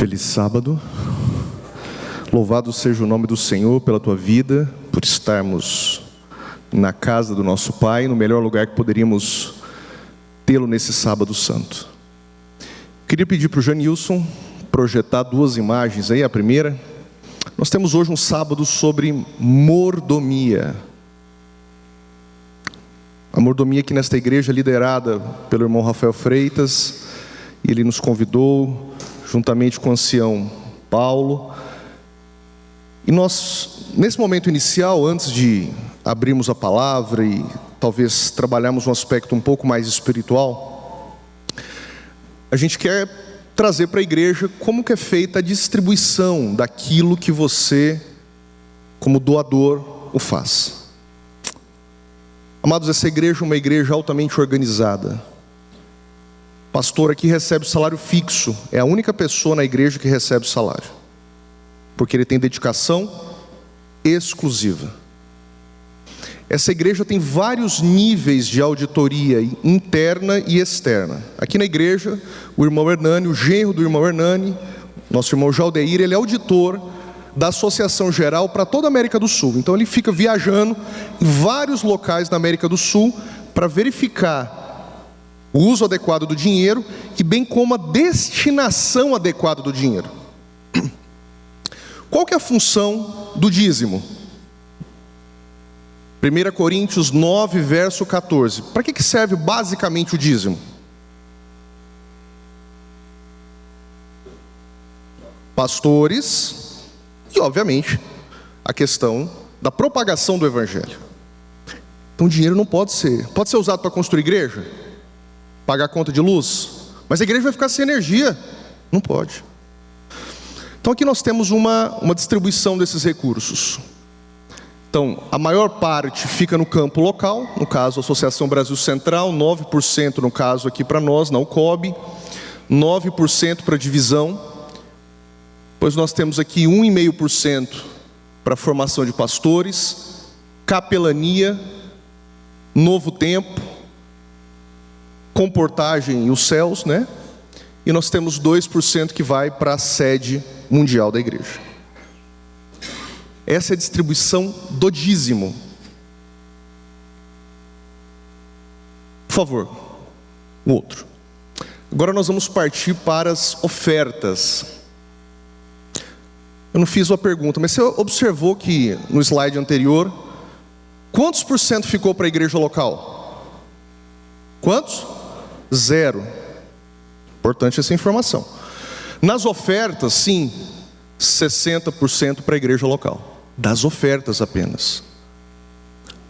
Feliz sábado. Louvado seja o nome do Senhor pela tua vida, por estarmos na casa do nosso Pai, no melhor lugar que poderíamos tê-lo nesse sábado santo. Queria pedir para o Janilson projetar duas imagens aí. A primeira, nós temos hoje um sábado sobre mordomia. A mordomia aqui nesta igreja liderada pelo irmão Rafael Freitas, e ele nos convidou, juntamente com o ancião Paulo. E nós, nesse momento inicial, antes de abrirmos a palavra e talvez trabalharmos um aspecto um pouco mais espiritual, a gente quer trazer para a igreja como que é feita a distribuição daquilo que você, como doador, o faz. Amados, essa igreja é uma igreja altamente organizada. O pastor aqui recebe o salário fixo, é a única pessoa na igreja que recebe o salário, porque ele tem dedicação exclusiva. Essa igreja tem vários níveis de auditoria interna e externa. Aqui na igreja, o irmão Hernani, o genro do irmão Hernani, nosso irmão Jaldeir, ele é auditor da Associação Geral para toda a América do Sul. Então ele fica viajando em vários locais na América do Sul para verificar o uso adequado do dinheiro e bem como a destinação adequada do dinheiro. Qual que é a função do dízimo? 1 Coríntios 9, verso 14. Para que serve basicamente o dízimo? Pastores e, obviamente, a questão da propagação do evangelho. Então o dinheiro não pode ser usado para construir igreja? Pagar conta de luz? Mas a igreja vai ficar sem energia? Não pode. Então aqui nós temos uma distribuição desses recursos. Então, a maior parte fica no campo local, no caso a Associação Brasil Central, 9% no caso aqui para nós, na UCOB, 9% para divisão, pois nós temos aqui 1,5% para formação de pastores, capelania, Novo Tempo, comportagem e os céus, né? E nós temos 2% que vai para a sede mundial da igreja. Essa é a distribuição do dízimo. Por favor, o outro. Agora nós vamos partir para as ofertas. Eu não fiz uma pergunta, mas você observou que no slide anterior, quantos por cento ficou para a igreja local? Quantos? 0. Importante essa informação. Nas ofertas, sim, 60% para a igreja local. Das ofertas apenas.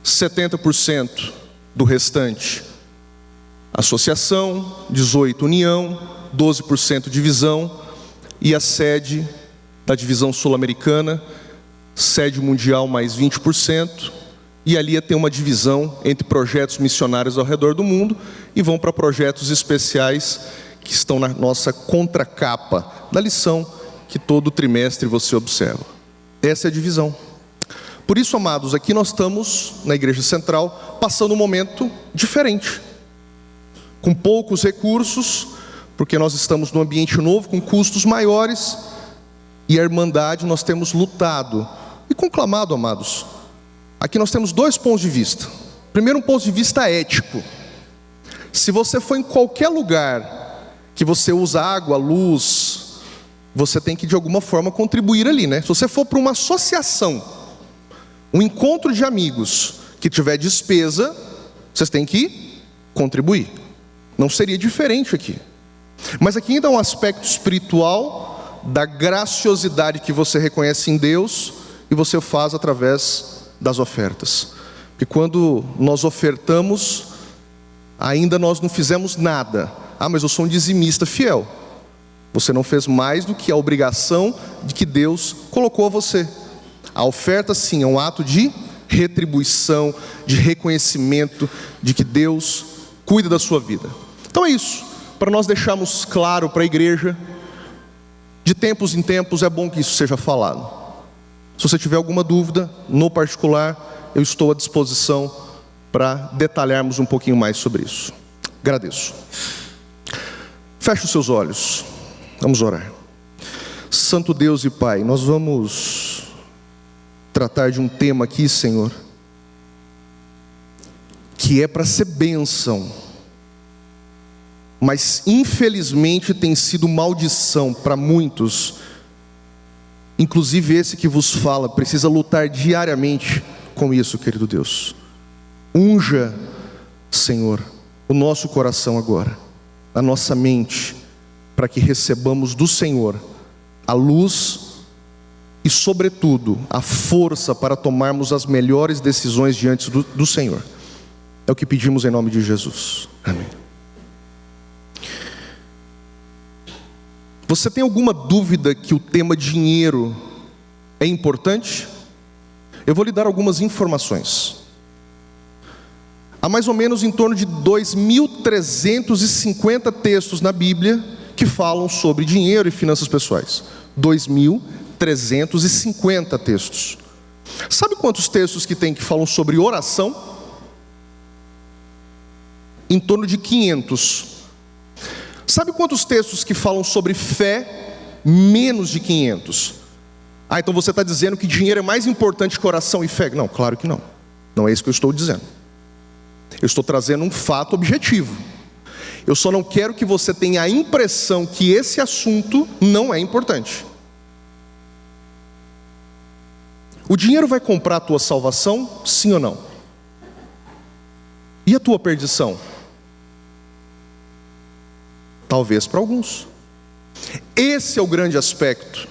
70% do restante, associação, 18% união, 12% divisão, e a sede da divisão sul-americana, sede mundial mais 20%, e ali tem uma divisão entre projetos missionários ao redor do mundo, e vão para projetos especiais que estão na nossa contracapa da lição que todo trimestre você observa. Essa é a divisão. Por isso, amados, aqui nós estamos na Igreja Central passando um momento diferente, com poucos recursos, porque nós estamos num ambiente novo, com custos maiores, e a Irmandade nós temos lutado e conclamado, amados. Aqui nós temos dois pontos de vista. Primeiro, um ponto de vista ético. Se você for em qualquer lugar que você usa água, luz, você tem que de alguma forma contribuir ali, né? Se você for para uma associação, um encontro de amigos que tiver despesa, vocês têm que contribuir. Não seria diferente aqui. Mas aqui ainda é um aspecto espiritual da graciosidade que você reconhece em Deus e você faz através das ofertas. Porque quando nós ofertamos, ainda nós não fizemos nada. Ah, mas eu sou um dizimista fiel. Você não fez mais do que a obrigação de que Deus colocou a você. A oferta, sim, é um ato de retribuição, de reconhecimento de que Deus cuida da sua vida. Então é isso, para nós deixarmos claro para a igreja, de tempos em tempos é bom que isso seja falado. Se você tiver alguma dúvida, no particular, eu estou à disposição para detalharmos um pouquinho mais sobre isso. Agradeço. Feche os seus olhos. Vamos orar. Santo Deus e Pai, nós vamos tratar de um tema aqui, Senhor, que é para ser bênção, mas infelizmente tem sido maldição para muitos. Inclusive esse que vos fala precisa lutar diariamente com isso, querido Deus. Unja, Senhor, o nosso coração agora, a nossa mente, para que recebamos do Senhor a luz e, sobretudo, a força para tomarmos as melhores decisões diante do Senhor. É o que pedimos em nome de Jesus. Amém. Você tem alguma dúvida que o tema dinheiro é importante? Eu vou lhe dar algumas informações. Há mais ou menos em torno de 2.350 textos na Bíblia que falam sobre dinheiro e finanças pessoais. 2.350 textos. Sabe quantos textos que tem que falam sobre oração? Em torno de 500. Sabe quantos textos que falam sobre fé? Menos de 500. Então você está dizendo que dinheiro é mais importante que oração e fé? Não, claro que não. Não é isso que eu estou dizendo. Eu estou trazendo um fato objetivo. Eu só não quero que você tenha a impressão que esse assunto não é importante. O dinheiro vai comprar a tua salvação? Sim ou não? E a tua perdição? Talvez para alguns. Esse é o grande aspecto.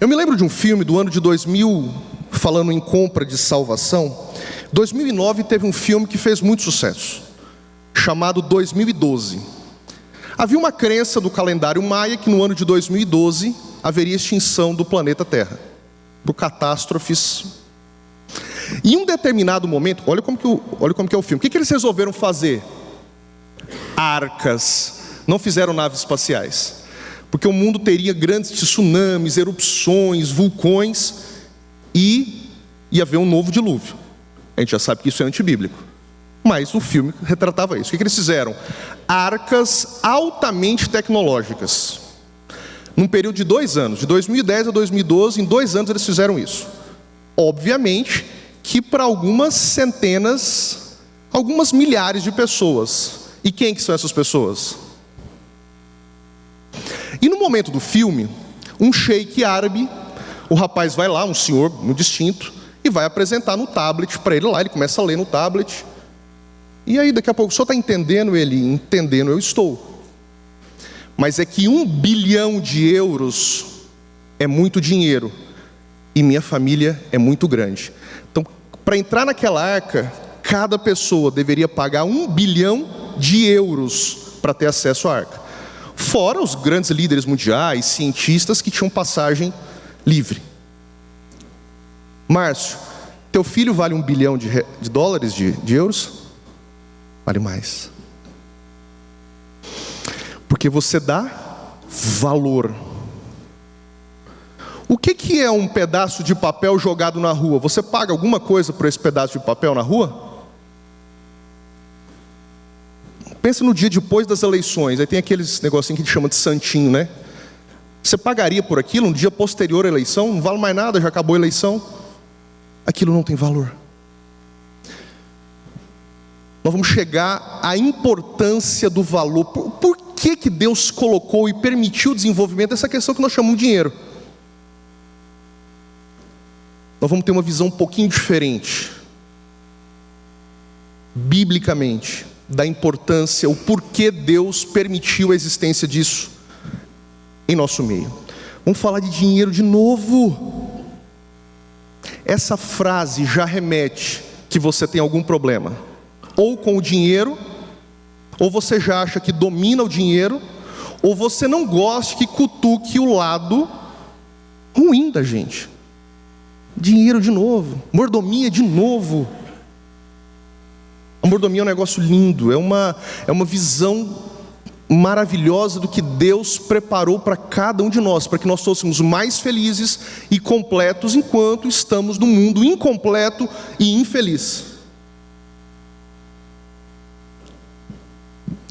Eu me lembro de um filme do ano de 2000, falando em compra de salvação. 2009 teve um filme que fez muito sucesso, chamado 2012. Havia uma crença do calendário maia que no ano de 2012 haveria extinção do planeta Terra, por catástrofes. Em um determinado momento, olha como que é o filme. O que eles resolveram fazer? Arcas. Não fizeram naves espaciais, porque o mundo teria grandes tsunamis, erupções, vulcões, e ia haver um novo dilúvio. A gente já sabe que isso é antibíblico, mas o filme retratava isso. O que eles fizeram? Arcas altamente tecnológicas. Num período de 2 anos, de 2010 a 2012, em 2 anos eles fizeram isso. Obviamente que para algumas centenas, algumas milhares de pessoas. E quem que são essas pessoas? E no momento do filme, um sheik árabe, o rapaz vai lá, um senhor muito distinto, e vai apresentar no tablet para ele lá, ele começa a ler no tablet. E aí daqui a pouco, o senhor está entendendo? Ele, entendendo, eu estou. Mas é que 1 bilhão de euros é muito dinheiro, e minha família é muito grande. Então, para entrar naquela arca, cada pessoa deveria pagar 1 bilhão de euros para ter acesso à arca. Fora os grandes líderes mundiais, cientistas que tinham passagem livre. Márcio, teu filho vale 1 bilhão de dólares, de euros? Vale mais. Porque você dá valor. O que é um pedaço de papel jogado na rua? Você paga alguma coisa por esse pedaço de papel na rua? Pensa no dia depois das eleições, aí tem aqueles negocinho que a gente chama de santinho, né? Você pagaria por aquilo, um dia posterior à eleição? Não vale mais nada, já acabou a eleição. Aquilo não tem valor. Nós vamos chegar à importância do valor. Por que Deus colocou e permitiu o desenvolvimento dessa questão que nós chamamos de dinheiro? Nós vamos ter uma visão um pouquinho diferente, biblicamente, da importância, o porquê Deus permitiu a existência disso em nosso meio. Vamos falar de dinheiro de novo. Essa frase já remete que você tem algum problema, ou com o dinheiro, ou você já acha que domina o dinheiro, ou você não gosta que cutuque o lado ruim da gente. Dinheiro de novo, mordomia de novo. A mordomia é um negócio lindo, é uma visão maravilhosa do que Deus preparou para cada um de nós, para que nós fôssemos mais felizes e completos enquanto estamos num mundo incompleto e infeliz.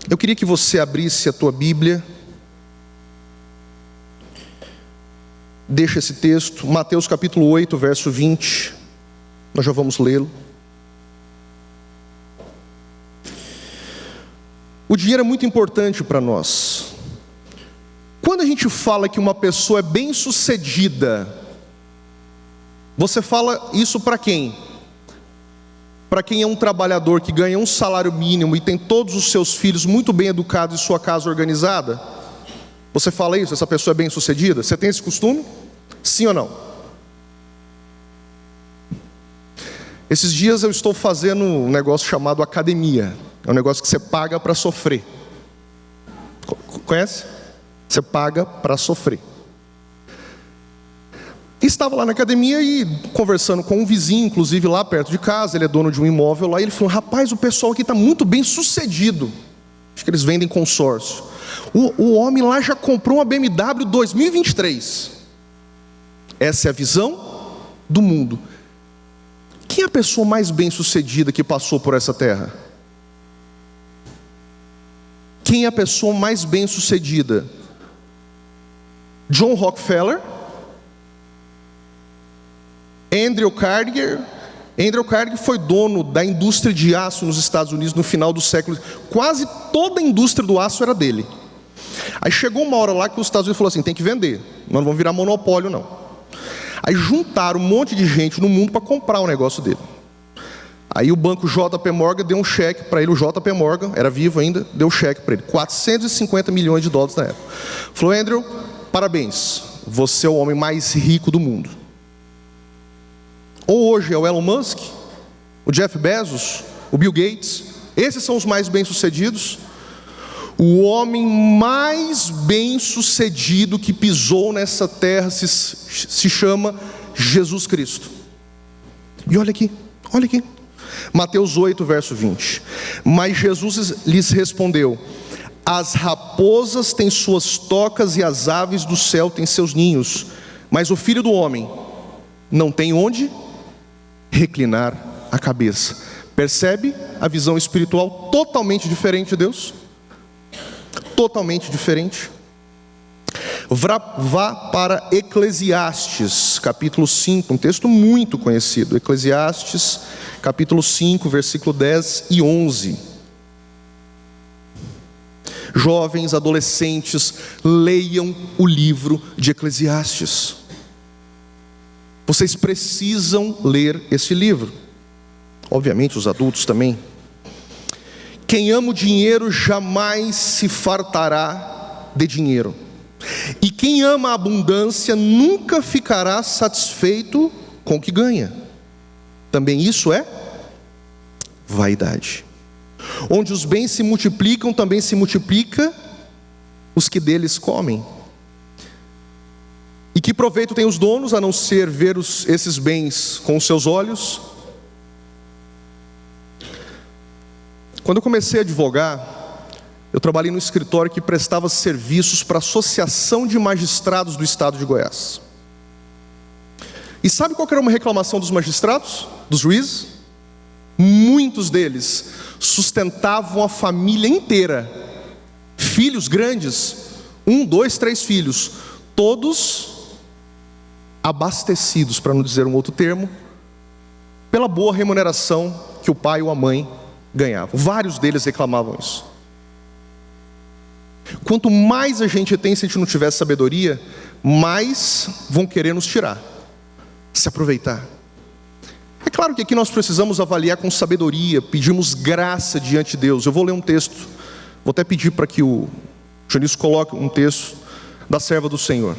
Eu queria que você abrisse a tua Bíblia deixa esse texto, Mateus capítulo 8, verso 20. Nós já vamos lê-lo. O dinheiro é muito importante para nós. Quando a gente fala que uma pessoa é bem-sucedida, você fala isso para quem? Para quem é um trabalhador que ganha um salário mínimo e tem todos os seus filhos muito bem educados e sua casa organizada? Você fala isso, essa pessoa é bem-sucedida? Você tem esse costume? Sim ou não? Esses dias eu estou fazendo um negócio chamado academia. É um negócio que você paga para sofrer. Conhece? Você paga para sofrer. Estava lá na academia e conversando com um vizinho, inclusive lá perto de casa, ele é dono de um imóvel lá, e ele falou: rapaz, o pessoal aqui está muito bem sucedido. Acho que eles vendem consórcio. O homem lá já comprou uma BMW 2023. Essa é a visão do mundo. Quem é a pessoa mais bem sucedida que passou por essa terra? Quem é a pessoa mais bem sucedida? John Rockefeller? Andrew Carnegie? Andrew Carnegie foi dono da indústria de aço nos Estados Unidos no final do século. Quase toda a indústria do aço era dele. Aí chegou uma hora lá que os Estados Unidos falou assim: tem que vender, nós não vamos virar monopólio não. Aí juntaram um monte de gente no mundo para comprar o negócio dele. Aí o banco JP Morgan deu um cheque para ele. O JP Morgan, era vivo ainda, deu um cheque para ele, 450 milhões de dólares na época. Falou: Andrew, parabéns, você é o homem mais rico do mundo. Ou hoje é o Elon Musk, o Jeff Bezos, o Bill Gates. Esses são os mais bem-sucedidos. O homem mais bem-sucedido que pisou nessa terra se chama Jesus Cristo. E olha aqui, olha aqui. Mateus 8, verso 20. Mas Jesus lhes respondeu: as raposas têm suas tocas e as aves do céu têm seus ninhos, mas o Filho do Homem não tem onde reclinar a cabeça. Percebe a visão espiritual totalmente diferente de Deus? Totalmente diferente. Vá para Eclesiastes, capítulo 5, um texto muito conhecido. Eclesiastes, capítulo 5, versículo 10 e 11. Jovens, adolescentes, leiam o livro de Eclesiastes. Vocês precisam ler esse livro. Obviamente os adultos também. Quem ama o dinheiro jamais se fartará de dinheiro. E quem ama a abundância nunca ficará satisfeito com o que ganha. Também isso é vaidade. Onde os bens se multiplicam, também se multiplica os que deles comem. E que proveito tem os donos a não ser ver esses bens com os seus olhos? Quando eu comecei a advogar, eu trabalhei num escritório que prestava serviços para a Associação de Magistrados do Estado de Goiás. E sabe qual que era uma reclamação dos magistrados, dos juízes? Muitos deles sustentavam a família inteira. Filhos grandes, 1, 2, 3 filhos, todos abastecidos, para não dizer um outro termo, pela boa remuneração que o pai ou a mãe ganhavam. Vários deles reclamavam isso. Quanto mais a gente tem, se a gente não tiver sabedoria, mais vão querer nos tirar, se aproveitar. É claro que aqui nós precisamos avaliar com sabedoria, pedimos graça diante de Deus. Eu vou ler um texto, vou até pedir para que o Jonício coloque um texto da serva do Senhor,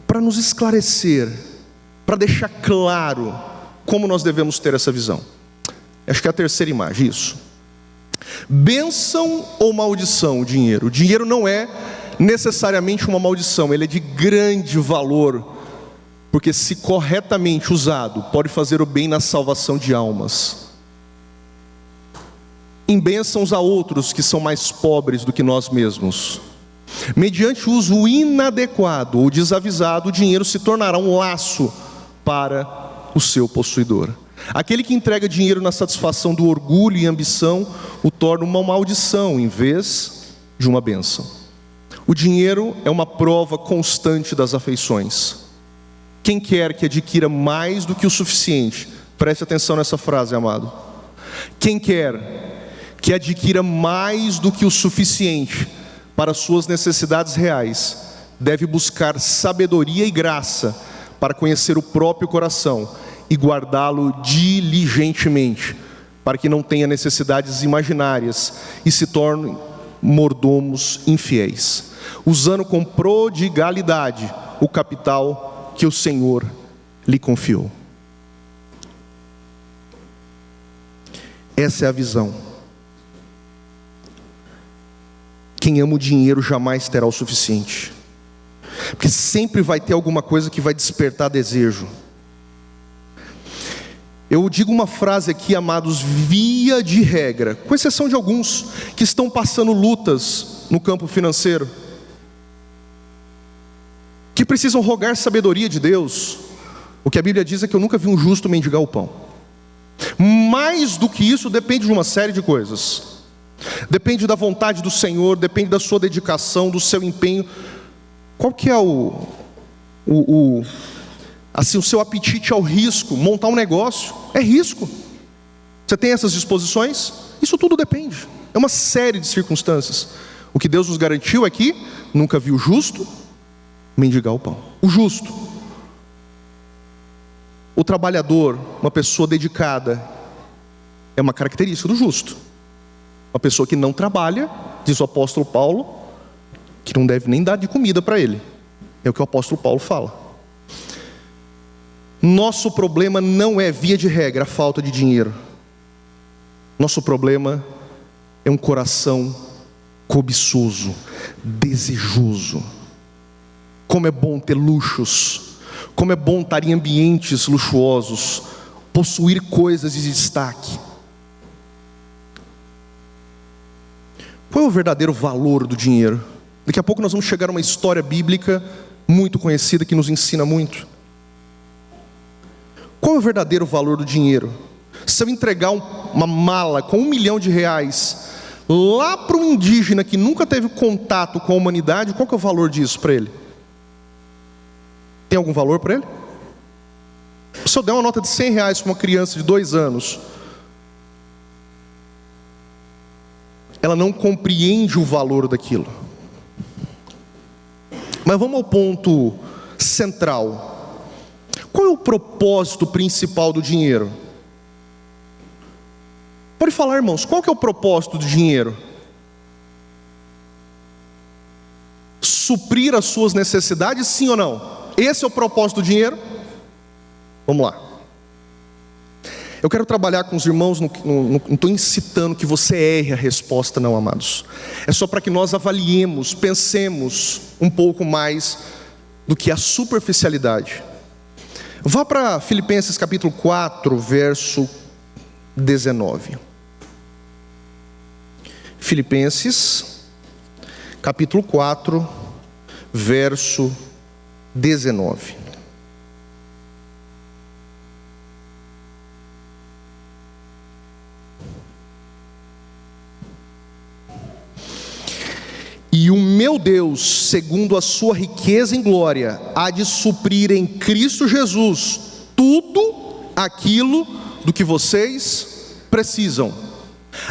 para nos esclarecer, para deixar claro como nós devemos ter essa visão. Acho que é a terceira imagem, isso. Bênção ou maldição o dinheiro? O dinheiro não é necessariamente uma maldição, ele é de grande valor, porque se corretamente usado, pode fazer o bem na salvação de almas. Em bênçãos a outros que são mais pobres do que nós mesmos. Mediante o uso inadequado ou desavisado, o dinheiro se tornará um laço para o seu possuidor. Aquele que entrega dinheiro na satisfação do orgulho e ambição, o torna uma maldição em vez de uma bênção. O dinheiro é uma prova constante das afeições. Quem quer que adquira mais do que o suficiente, preste atenção nessa frase, amado. Quem quer que adquira mais do que o suficiente para suas necessidades reais, deve buscar sabedoria e graça para conhecer o próprio coração e guardá-lo diligentemente, para que não tenha necessidades imaginárias e se torne mordomos infiéis, usando com prodigalidade o capital que o Senhor lhe confiou. Essa é a visão. Quem ama o dinheiro jamais terá o suficiente, porque sempre vai ter alguma coisa que vai despertar desejo. Eu digo uma frase aqui, amados, via de regra, com exceção de alguns que estão passando lutas no campo financeiro, que precisam rogar sabedoria de Deus. O que a Bíblia diz é que eu nunca vi um justo mendigar o pão. Mais do que isso, depende de uma série de coisas. Depende da vontade do Senhor, depende da sua dedicação, do seu empenho. Qual que é o seu apetite ao risco? Montar um negócio é risco. Você tem essas disposições? Isso tudo depende. É uma série de circunstâncias. O que Deus nos garantiu é que nunca viu o justo mendigar o pão. O justo, o trabalhador, uma pessoa dedicada, é uma característica do justo. Uma pessoa que não trabalha, diz o apóstolo Paulo, que não deve nem dar de comida para ele. É o que o apóstolo Paulo fala. Nosso problema não é, via de regra, a falta de dinheiro. Nosso problema é um coração cobiçoso, desejoso. Como é bom ter luxos, como é bom estar em ambientes luxuosos, possuir coisas de destaque. Qual é o verdadeiro valor do dinheiro? Daqui a pouco nós vamos chegar a uma história bíblica muito conhecida que nos ensina muito. Qual é o verdadeiro valor do dinheiro? Se eu entregar uma mala com R$1 milhão lá para um indígena que nunca teve contato com a humanidade, qual que é o valor disso para ele? Tem algum valor para ele? Se eu der uma nota de R$100 para uma criança de 2 anos, ela não compreende o valor daquilo. Mas vamos ao ponto central. Qual é o propósito principal do dinheiro? Pode falar, irmãos, qual que é o propósito do dinheiro? Suprir as suas necessidades, sim ou não? Esse é o propósito do dinheiro? Vamos lá. Eu quero trabalhar com os irmãos, não estou incitando que você erre a resposta, não, amados. É só para que nós avaliemos, pensemos um pouco mais do que a superficialidade. Vá para Filipenses capítulo 4, verso 19. Filipenses capítulo 4, verso 19. E o meu Deus, segundo a sua riqueza em glória, há de suprir em Cristo Jesus tudo aquilo do que vocês precisam.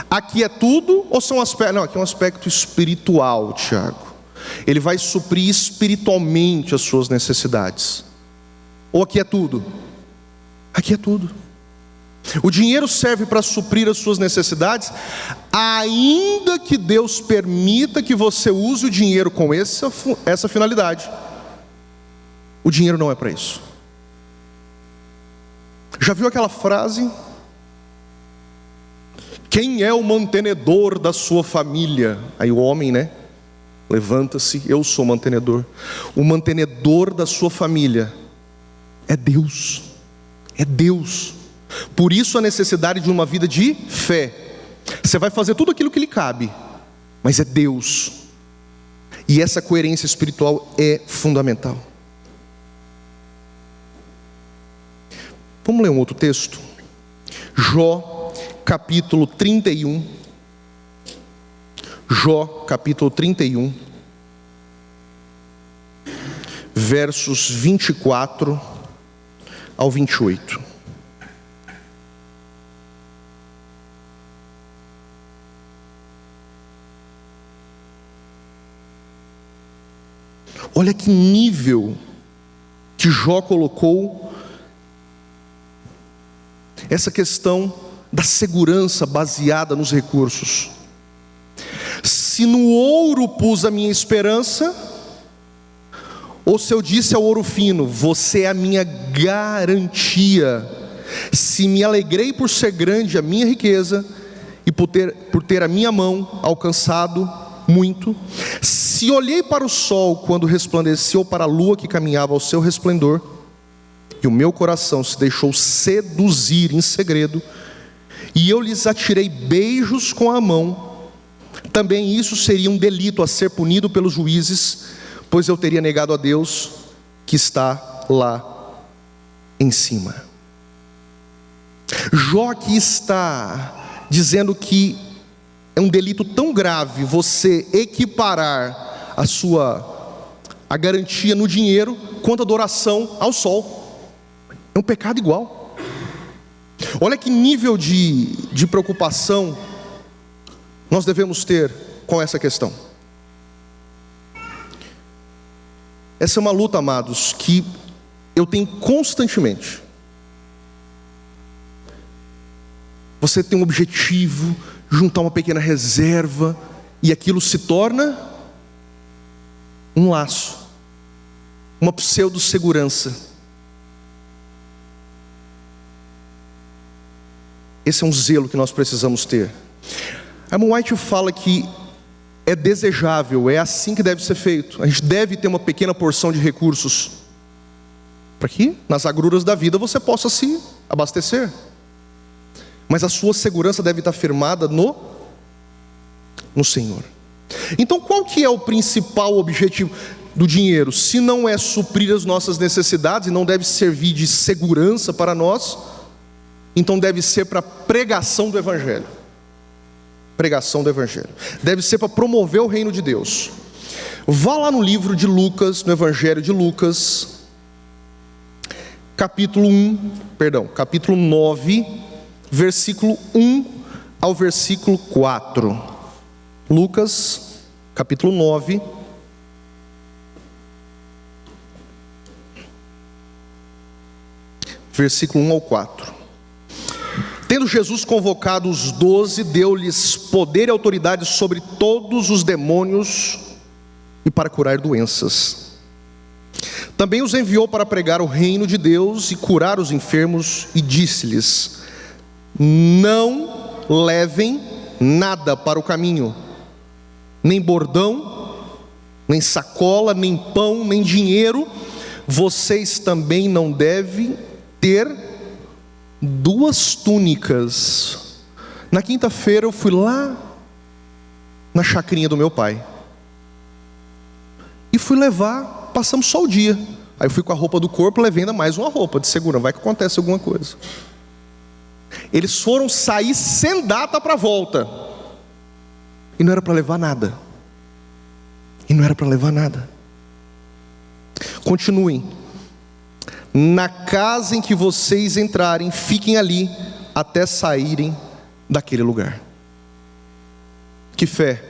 Aqui é tudo ou são aspectos? Não, aqui é um aspecto espiritual, Tiago. Ele vai suprir espiritualmente as suas necessidades. Ou aqui é tudo? Aqui é tudo. O dinheiro serve para suprir as suas necessidades, ainda que Deus permita que você use o dinheiro com essa finalidade. O dinheiro não é para isso. Já viu aquela frase? Quem é o mantenedor da sua família? Aí o homem, né? Levanta-se, eu sou o mantenedor. O mantenedor da sua família é Deus. É Deus. Por isso a necessidade de uma vida de fé. Você vai fazer tudo aquilo que lhe cabe, mas é Deus. E essa coerência espiritual é fundamental. Vamos ler um outro texto? Jó, capítulo 31. Jó, capítulo 31. versos 24 ao 28. Olha que nível que Jó colocou essa questão da segurança baseada nos recursos. Se no ouro pus a minha esperança, ou se eu disse ao ouro fino, você é a minha garantia. Se me alegrei por ser grande a minha riqueza, e por ter a minha mão alcançado muito. Se olhei para o sol quando resplandeceu, ou para a lua que caminhava ao seu resplendor, e o meu coração se deixou seduzir em segredo, e eu lhes atirei beijos com a mão, também isso seria um delito a ser punido pelos juízes, pois eu teria negado a Deus que está lá em cima. Jó aqui está dizendo que é um delito tão grave você equiparar a garantia no dinheiro quanto a adoração ao sol. É um pecado igual. Olha que nível de preocupação nós devemos ter com essa questão. Essa é uma luta, amados, que eu tenho constantemente. Você tem um objetivo, juntar uma pequena reserva, e aquilo se torna um laço, uma pseudo-segurança. Esse é um zelo que nós precisamos ter. Ellen White fala que é desejável, é assim que deve ser feito. A gente deve ter uma pequena porção de recursos, para que nas agruras da vida você possa se abastecer. Mas a sua segurança deve estar firmada no Senhor. Então qual que é o principal objetivo do dinheiro? Se não é suprir as nossas necessidades, e não deve servir de segurança para nós, então deve ser para pregação do Evangelho. Pregação do Evangelho. Deve ser para promover o reino de Deus. Vá lá no livro de Lucas, no Evangelho de Lucas, capítulo 9, versículo 1 ao versículo 4. Lucas, capítulo 9, versículo 1 ao 4. Tendo Jesus convocado os 12, deu-lhes poder e autoridade sobre todos os demônios e para curar doenças. Também os enviou para pregar o reino de Deus e curar os enfermos, e disse-lhes: não levem nada para o caminho, nem bordão, nem sacola, nem pão, nem dinheiro. Vocês também não devem ter 2 túnicas. Na quinta-feira eu fui lá na chacrinha do meu pai e fui levar, passamos só o dia. Aí eu fui com a roupa do corpo, levei ainda mais uma roupa de segurança, vai que acontece alguma coisa. Eles foram sair sem data para a volta, e não era para levar nada. Continuem. Na casa em que vocês entrarem, fiquem ali até saírem daquele lugar. Que fé!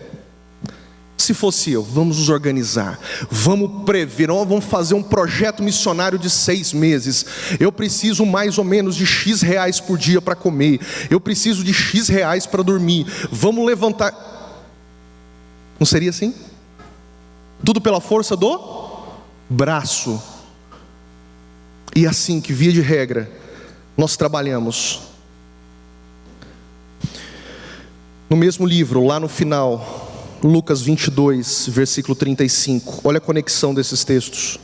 Se fosse eu, vamos nos organizar, vamos prever, vamos fazer um projeto missionário de 6 meses. Eu preciso mais ou menos de X reais por dia para comer, eu preciso de X reais para dormir. Vamos levantar. Não seria assim? Tudo pela força do braço. E assim que, via de regra, nós trabalhamos. No mesmo livro, lá no final, Lucas 22, versículo 35. Olha a conexão desses textos.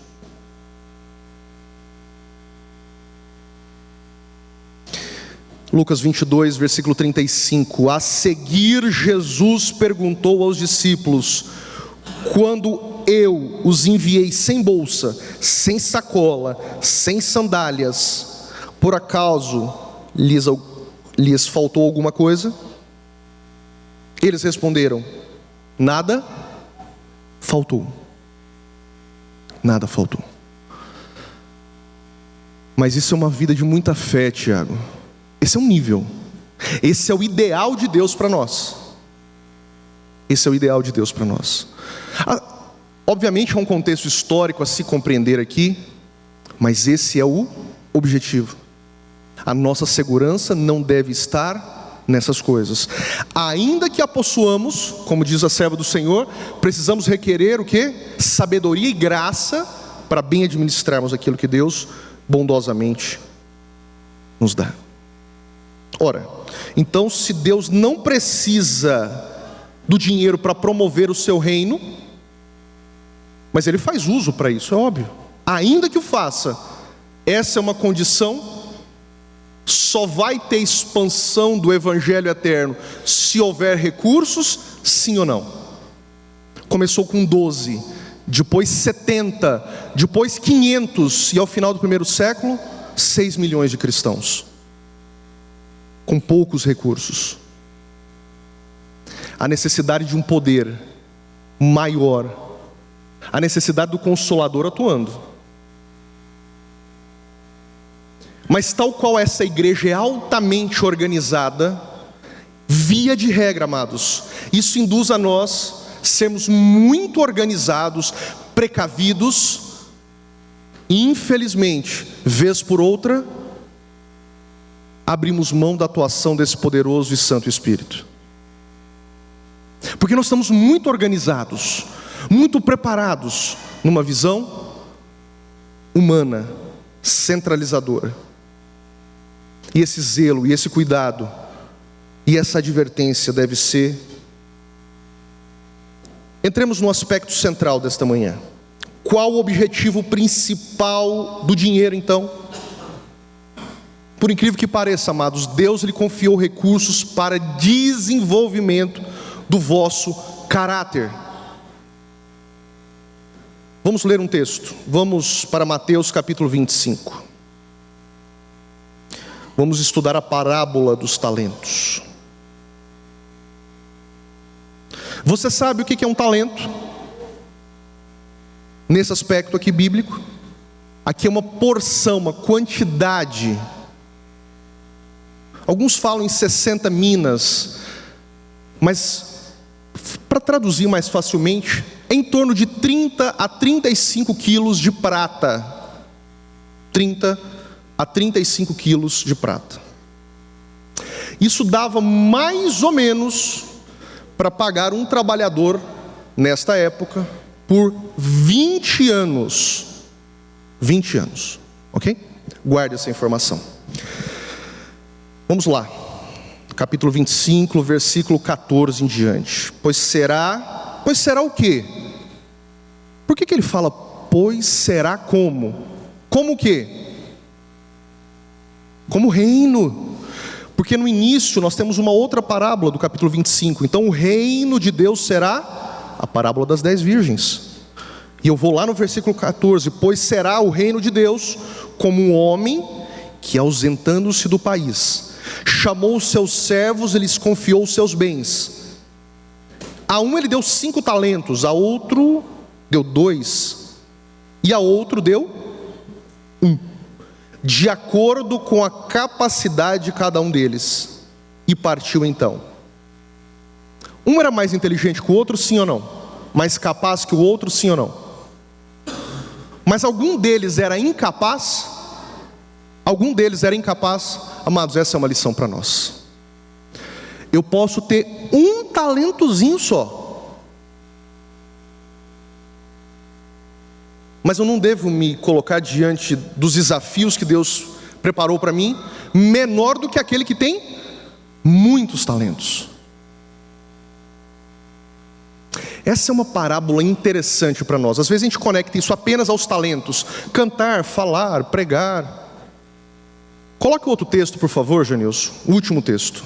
Lucas 22, versículo 35. A seguir, Jesus perguntou aos discípulos: quando eu os enviei sem bolsa, sem sacola, sem sandálias, por acaso lhes faltou alguma coisa? Eles responderam: nada faltou. Nada faltou. Mas isso é uma vida de muita fé, Tiago. Esse é um nível. Esse é o ideal de Deus para nós. Esse é o ideal de Deus para nós. Obviamente é um contexto histórico a se compreender aqui, mas esse é o objetivo. A nossa segurança não deve estar nessas coisas. Ainda que a possuamos, como diz a serva do Senhor, precisamos requerer o quê? Sabedoria e graça para bem administrarmos aquilo que Deus bondosamente nos dá. Ora, então se Deus não precisa do dinheiro para promover o seu reino, mas Ele faz uso para isso, é óbvio. Ainda que o faça, essa é uma condição. Só vai ter expansão do Evangelho eterno se houver recursos, sim ou não? Começou com 12, depois 70, depois 500, e ao final do primeiro século, 6 milhões de cristãos, com poucos recursos. A necessidade de um poder maior, a necessidade do Consolador atuando. Mas tal qual essa igreja é altamente organizada, via de regra, amados, isso induz a nós sermos muito organizados, precavidos, e infelizmente, vez por outra, abrimos mão da atuação desse poderoso e santo Espírito. Porque nós estamos muito organizados, muito preparados, numa visão humana, centralizadora. E esse zelo, e esse cuidado, e essa advertência deve ser. Entremos no aspecto central desta manhã. Qual o objetivo principal do dinheiro, então? Por incrível que pareça, amados, Deus lhe confiou recursos para desenvolvimento do vosso caráter. Vamos ler um texto. Vamos para Mateus capítulo 25. Vamos estudar a parábola dos talentos. Você sabe o que é um talento? Nesse aspecto aqui bíblico, aqui é uma porção, uma quantidade. Alguns falam em 60 minas, mas para traduzir mais facilmente, é em torno de 30 a 35 quilos de prata. 30 a 35 quilos de prata. Isso dava mais ou menos para pagar um trabalhador, nesta época, por 20 anos. 20 anos, ok? Guarde essa informação. Vamos lá. Capítulo 25, versículo 14 em diante. Pois será o quê? Por que ele fala, pois será como? Como o quê? Como reino. Porque no início nós temos uma outra parábola do capítulo 25. Então o reino de Deus será a parábola das 10 virgens. E eu vou lá no versículo 14. Pois será o reino de Deus como um homem que, ausentando-se do país, chamou os seus servos e lhes confiou os seus bens. A um ele deu 5 talentos, a outro deu 2, e a outro deu 1, de acordo com a capacidade de cada um deles. E partiu então. Um era mais inteligente que o outro, sim ou não? Mais capaz que o outro, sim ou não? Mas algum deles era incapaz? Algum deles era incapaz? Amados, essa é uma lição para nós. Eu posso ter um talentozinho só, mas eu não devo me colocar diante dos desafios que Deus preparou para mim, menor do que aquele que tem muitos talentos. Essa é uma parábola interessante para nós. Às vezes a gente conecta isso apenas aos talentos: cantar, falar, pregar. Coloque o outro texto, por favor, Janilson. O último texto.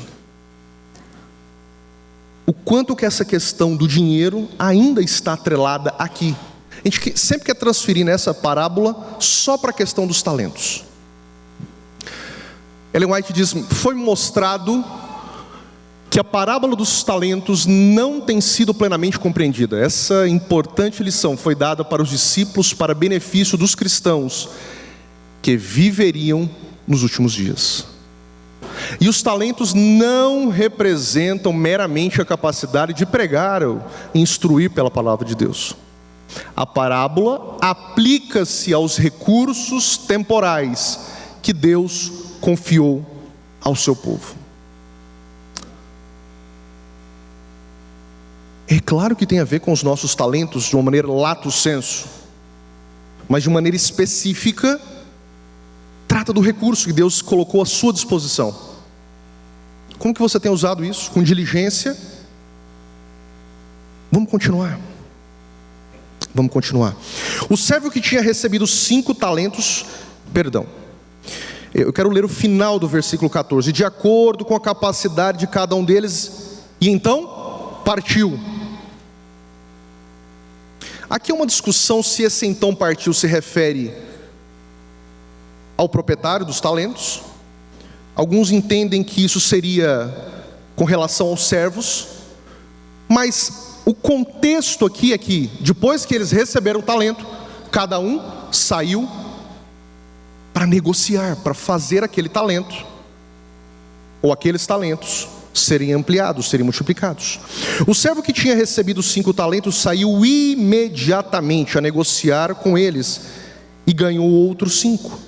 O quanto que essa questão do dinheiro ainda está atrelada aqui. A gente sempre quer transferir nessa parábola só para a questão dos talentos. Ellen White diz: foi mostrado que a parábola dos talentos não tem sido plenamente compreendida. Essa importante lição foi dada para os discípulos para benefício dos cristãos. que viveriam nos últimos dias. E os talentos não representam meramente a capacidade de pregar ou instruir pela palavra de Deus. A parábola aplica-se aos recursos temporais que Deus confiou ao seu povo. É claro que tem a ver com os nossos talentos de uma maneira lato sensu, mas de maneira específica, trata do recurso que Deus colocou à sua disposição. Como que você tem usado isso? Com diligência? Vamos continuar. O servo que tinha recebido 5 talentos, eu quero ler o final do versículo 14. De acordo com a capacidade de cada um deles, e então partiu. Aqui é uma discussão se esse então partiu se refere ao proprietário dos talentos. Alguns entendem que isso seria com relação aos servos, mas o contexto aqui é que, depois que eles receberam o talento, cada um saiu para negociar, para fazer aquele talento, ou aqueles talentos, serem ampliados, serem multiplicados. O servo que tinha recebido 5 talentos saiu imediatamente a negociar com eles e ganhou outros 5.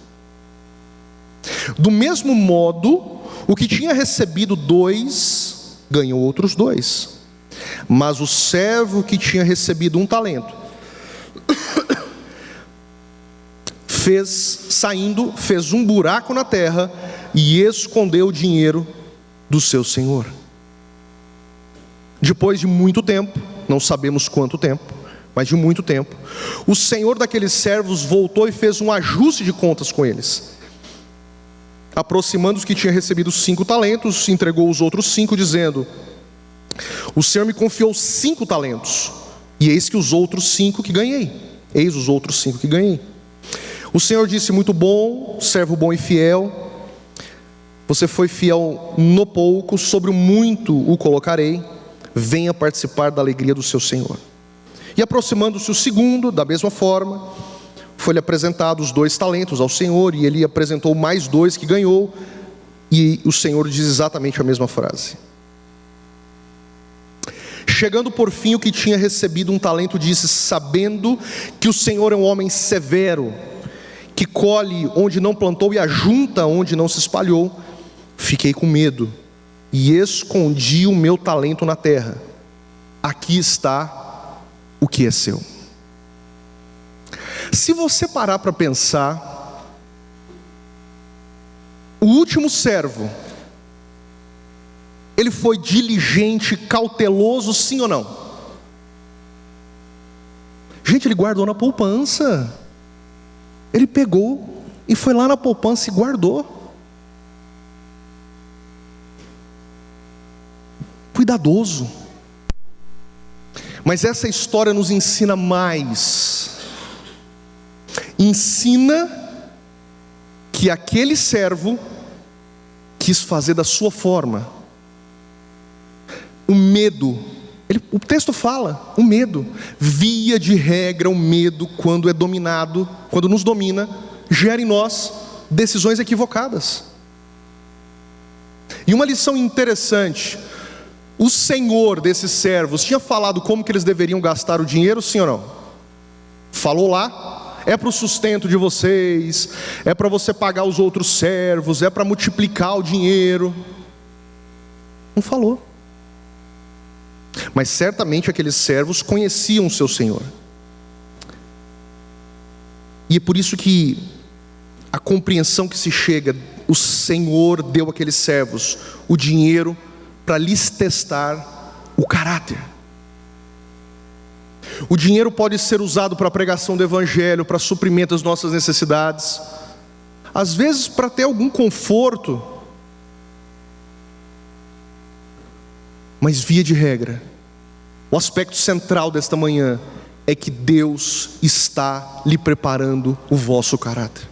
Do mesmo modo, o que tinha recebido 2 ganhou outros 2. Mas o servo que tinha recebido 1 talento fez um buraco na terra e escondeu o dinheiro do seu senhor. Depois de muito tempo, não sabemos quanto tempo, mas de muito tempo, o senhor daqueles servos voltou e fez um ajuste de contas com eles. Aproximando os que tinha recebido 5 talentos, entregou os outros 5, dizendo: o Senhor me confiou 5 talentos, e eis os outros 5 que ganhei. O Senhor disse: muito bom, servo bom e fiel. Você foi fiel no pouco, sobre o muito o colocarei. Venha participar da alegria do seu Senhor. E aproximando-se o segundo, da mesma forma, foi-lhe apresentado os 2 talentos ao Senhor, e ele apresentou mais 2 que ganhou, e o Senhor diz exatamente a mesma frase. Chegando por fim o que tinha recebido 1 talento, disse: sabendo que o Senhor é um homem severo, que colhe onde não plantou e ajunta onde não se espalhou, fiquei com medo e escondi o meu talento na terra. Aqui está o que é seu. Se você parar para pensar, o último servo, ele foi diligente, cauteloso, sim ou não? Gente, ele guardou na poupança. Ele pegou e foi lá na poupança e guardou. Cuidadoso. Mas essa história nos ensina mais. Ensina que aquele servo quis fazer da sua forma. O medo, o texto fala, o medo, via de regra, o medo, quando é dominado, quando nos domina, gera em nós decisões equivocadas. E uma lição interessante: o senhor desses servos tinha falado como que eles deveriam gastar o dinheiro, sim ou não? Falou lá: é para o sustento de vocês, é para você pagar os outros servos, é para multiplicar o dinheiro. Não falou. Mas certamente aqueles servos conheciam o seu senhor. E é por isso que a compreensão que se chega: o Senhor deu àqueles servos o dinheiro para lhes testar o caráter. O dinheiro pode ser usado para a pregação do evangelho, para suprimento das nossas necessidades, às vezes para ter algum conforto, mas via de regra, o aspecto central desta manhã é que Deus está lhe preparando o vosso caráter.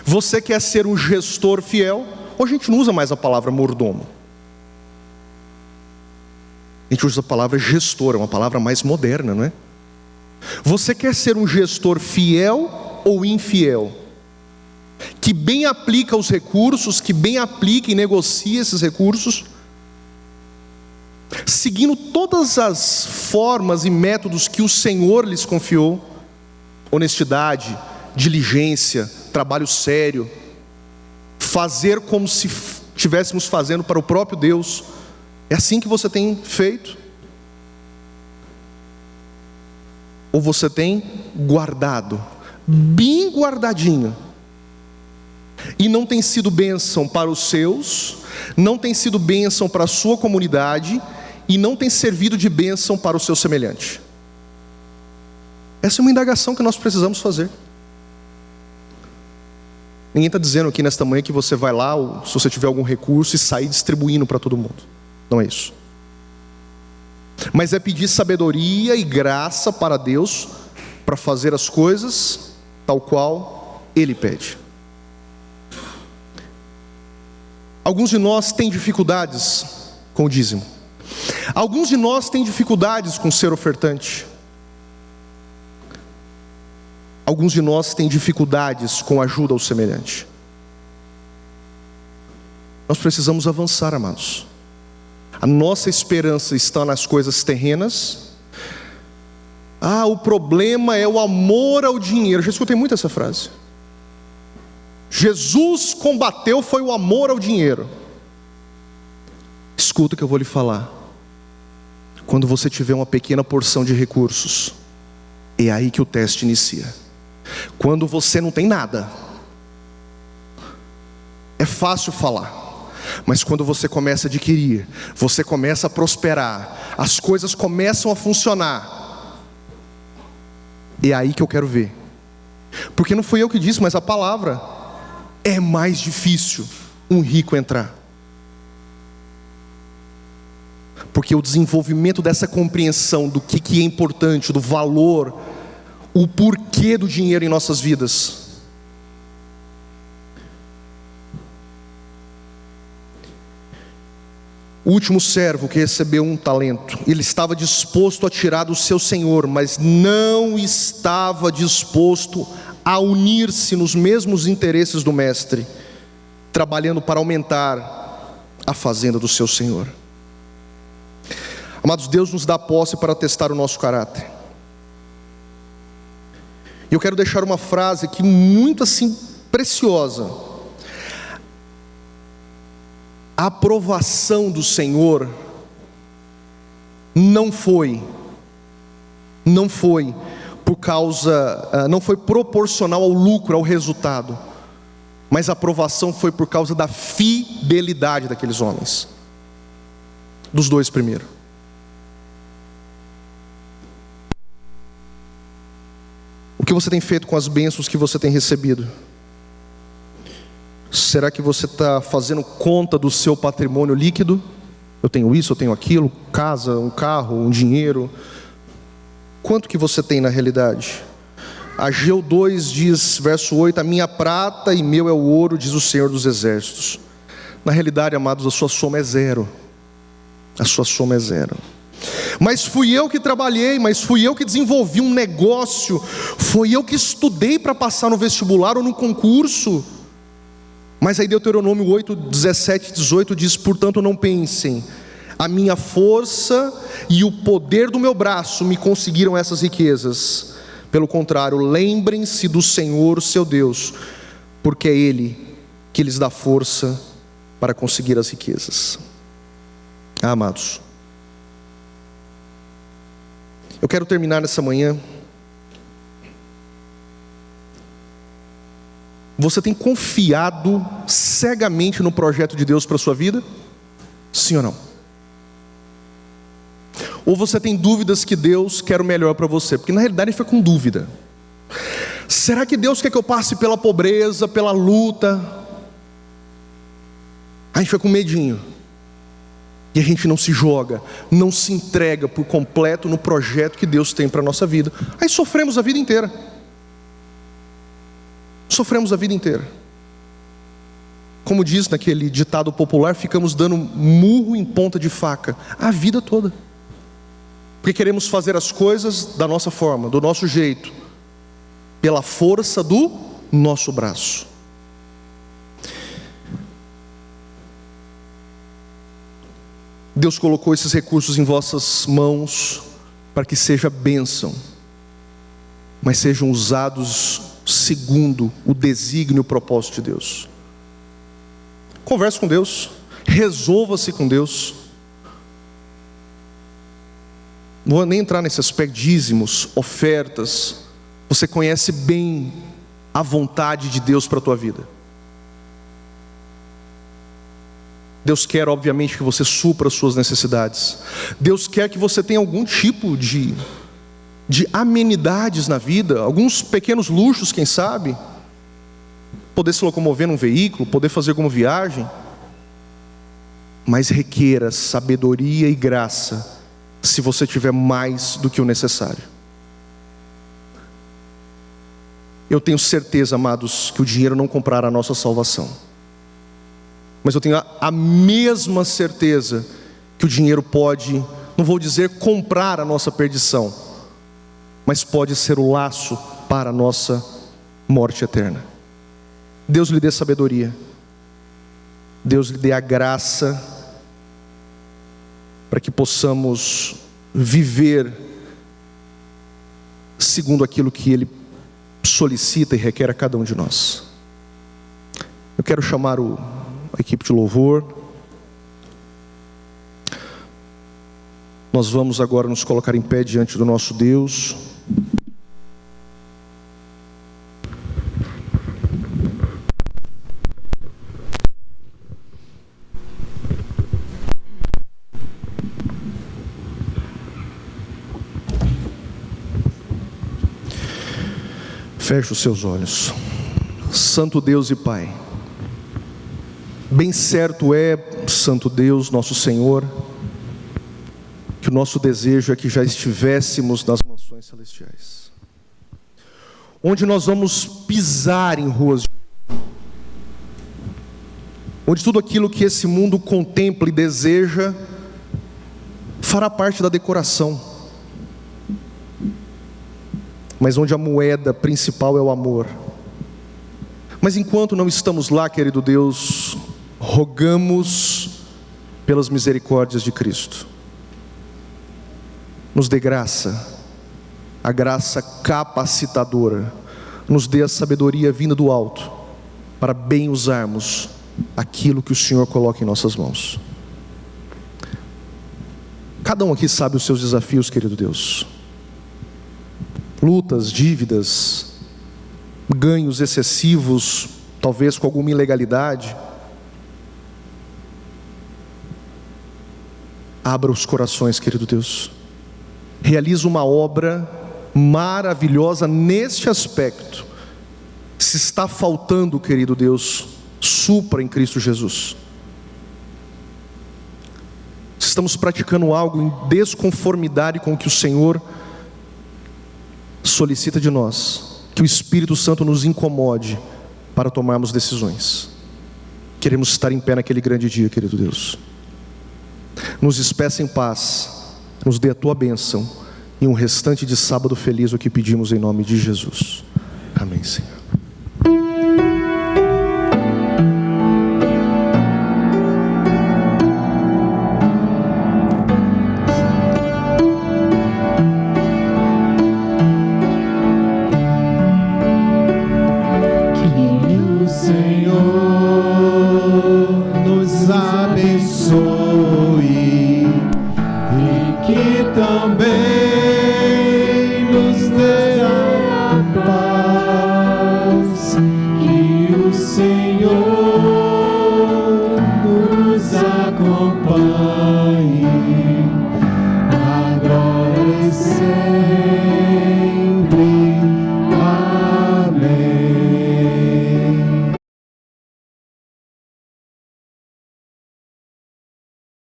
Você quer ser um gestor fiel? Hoje a gente não usa mais a palavra mordomo, a gente usa a palavra gestor, é uma palavra mais moderna, não é? Você quer ser um gestor fiel ou infiel? que bem aplica os recursos, que bem aplica e negocia esses recursos, seguindo todas as formas e métodos que o Senhor lhes confiou: honestidade, diligência, trabalho sério, fazer como se estivéssemos fazendo para o próprio Deus. É assim que você tem feito? Ou você tem guardado, bem guardadinho, e não tem sido bênção para os seus, não tem sido bênção para a sua comunidade, e não tem servido de bênção para o seu semelhante? Essa é uma indagação que nós precisamos fazer. Ninguém está dizendo aqui nesta manhã que você vai lá, ou se você tiver algum recurso, e sair distribuindo para todo mundo. Não é isso. Mas é pedir sabedoria e graça para Deus, para fazer as coisas tal qual Ele pede. Alguns de nós têm dificuldades com o dízimo. Alguns de nós têm dificuldades com ser ofertante. Alguns de nós têm dificuldades com ajuda ao semelhante. Nós precisamos avançar, amados. A nossa esperança está nas coisas terrenas. O problema é o amor ao dinheiro. Eu já escutei muito essa frase. Jesus combateu foi o amor ao dinheiro. Escuta o que eu vou lhe falar. Quando você tiver uma pequena porção de recursos, é aí que o teste inicia. Quando você não tem nada, é fácil falar. Mas quando você começa a adquirir, você começa a prosperar, as coisas começam a funcionar, é aí que eu quero ver. Porque não fui eu que disse, mas a palavra: é mais difícil um rico entrar. Porque o desenvolvimento dessa compreensão do que é importante, do valor, o porquê do dinheiro em nossas vidas. O último servo que recebeu um talento, ele estava disposto a tirar do seu senhor, mas não estava disposto a unir-se nos mesmos interesses do mestre, trabalhando para aumentar a fazenda do seu senhor. Amados, Deus nos dá posse para testar o nosso caráter. E eu quero deixar uma frase aqui muito assim preciosa. A aprovação do Senhor não foi por causa, não foi proporcional ao lucro, ao resultado, mas a aprovação foi por causa da fidelidade daqueles homens, dos dois primeiros. O que você tem feito com as bênçãos que você tem recebido? Será que você está fazendo conta do seu patrimônio líquido? Eu tenho isso, eu tenho aquilo, casa, um carro, um dinheiro. Quanto que você tem na realidade? Ageu 2 diz, verso 8: a minha prata e meu é o ouro, diz o Senhor dos Exércitos. Na realidade, amados, a sua soma é zero. A sua soma é zero. Mas fui eu que trabalhei, mas fui eu que desenvolvi um negócio, foi eu que estudei para passar no vestibular ou no concurso. Mas aí Deuteronômio 8, 17 e 18 diz: portanto não pensem, a minha força e o poder do meu braço me conseguiram essas riquezas. Pelo contrário, lembrem-se do Senhor seu Deus, porque é Ele que lhes dá força para conseguir as riquezas. Amados, eu quero terminar nessa manhã. Você tem confiado cegamente no projeto de Deus para a sua vida? Sim ou não? Ou você tem dúvidas que Deus quer o melhor para você? Porque na realidade ele foi com dúvida. Será que Deus quer que eu passe pela pobreza, pela luta? A gente foi com medinho. E a gente não se joga, não se entrega por completo no projeto que Deus tem para a nossa vida. Aí sofremos a vida inteira. Sofremos a vida inteira. Como diz naquele ditado popular, ficamos dando murro em ponta de faca a vida toda. Porque queremos fazer as coisas da nossa forma, do nosso jeito, pela força do nosso braço. Deus colocou esses recursos em vossas mãos para que seja bênção, mas sejam usados segundo o desígnio e o propósito de Deus. Converse com Deus, resolva-se com Deus. Não vou nem entrar nesse aspecto, dízimos, ofertas. Você conhece bem a vontade de Deus para a tua vida. Deus quer, obviamente, que você supra as suas necessidades. Deus quer que você tenha algum tipo de amenidades na vida, alguns pequenos luxos, quem sabe. Poder se locomover num veículo, poder fazer alguma viagem. Mas requeira sabedoria e graça, se você tiver mais do que o necessário. Eu tenho certeza, amados, que o dinheiro não comprará a nossa salvação. Mas eu tenho a mesma certeza que o dinheiro pode, não vou dizer comprar a nossa perdição, mas pode ser o laço para a nossa morte eterna. Deus lhe dê sabedoria, Deus lhe dê a graça, para que possamos viver segundo aquilo que Ele solicita e requer a cada um de nós. Eu quero chamar a equipe de louvor. Nós vamos agora nos colocar em pé diante do nosso Deus. Feche os seus olhos. Santo Deus e Pai, bem certo é, Santo Deus, nosso Senhor, que o nosso desejo é que já estivéssemos nas mansões celestiais, onde nós vamos pisar em ruas, onde tudo aquilo que esse mundo contempla e deseja fará parte da decoração, mas onde a moeda principal é o amor. Mas enquanto não estamos lá, querido Deus, rogamos pelas misericórdias de Cristo. Nos dê graça, a graça capacitadora, nos dê a sabedoria vinda do alto, para bem usarmos aquilo que o Senhor coloca em nossas mãos. Cada um aqui sabe os seus desafios, querido Deus. Lutas, dívidas, ganhos excessivos, talvez com alguma ilegalidade. Abra os corações, querido Deus. Realiza uma obra maravilhosa neste aspecto. Se está faltando, querido Deus, supra em Cristo Jesus. Se estamos praticando algo em desconformidade com o que o Senhor solicita de nós, que o Espírito Santo nos incomode para tomarmos decisões. Queremos estar em pé naquele grande dia, querido Deus. Nos despeça em paz, nos dê a tua bênção e um restante de sábado feliz, o que pedimos em nome de Jesus. Amém, Senhor. Também